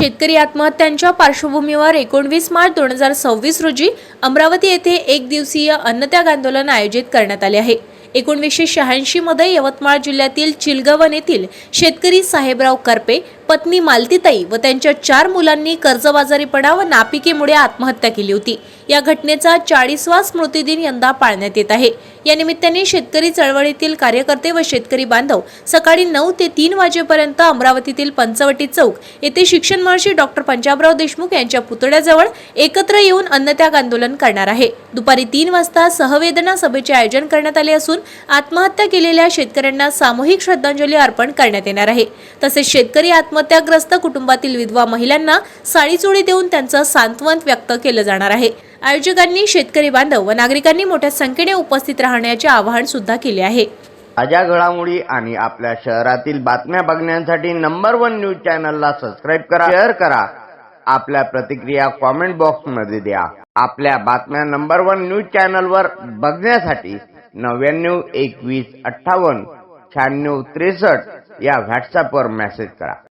शेतकरी आत्महत्यांच्या पार्श्वभूमीवर 19 मार्च 2026 रोजी अमरावती येथे एक दिवसीय अन्नत्याग आंदोलन आयोजित करण्यात आले आहे। 1986 मध्ये यवतमाळ जिल्ह्यातील चिलगवन येथील शेतकरी साहेबराव करपे, पत्नी मालतीताई व त्यांच्या 4 मुलांनी कर्जबाजारीपणा व नापिकीमुळे आत्महत्या केली होती। या घटनेचा 40वा स्मृतिदिन यंदा पाळण्यात येत आहे। या निमित्ताने शेतकरी चळवळीतील कार्यकर्ते व शेतकरी बांधव सकाळी 9 ते 3 वाजेपर्यंत अमरावतीतील पंचवटी चौक येथे शिक्षण महर्षी डॉक्टर पंजाबराव देशमुख यांच्या पुतळ्याजवळ एकत्र येऊन अन्नत्याग आंदोलन करणार आहे। दुपारी 3 वाजता सहवेदना सभेचे आयोजन करण्यात आले असून आत्महत्या केलेल्या शेतकऱ्यांना सामूहिक श्रद्धांजली अर्पण करण्यात येणार आहे। तसेच शेतकरी आत्महत्याग्रस्त कुटुंबातील विधवा महिलांना साडीचोळी देऊन त्यांचं सांत्वन व्यक्त केलं जाणार आहे। आयोजकांनी शेतकरी बांधव व नागरिकांनी मोठ्या संख्येने उपस्थित राहण्याचे आवाहन सुद्धा केले आहे। ताज्या घडामोडी आणि आपल्या शहरातील बातम्या बघण्यासाठी नंबर 1 न्यूज चॅनलला सबस्क्राइब करा, शेअर करा, आपल्या प्रतिक्रिया कमेंट बॉक्स मध्ये द्या। आपल्या बातम्या नंबर 1 न्यूज चॅनलवर बघण्यासाठी 99 21 58 96 63 या व्हॉट्सअपवर मेसेज करा।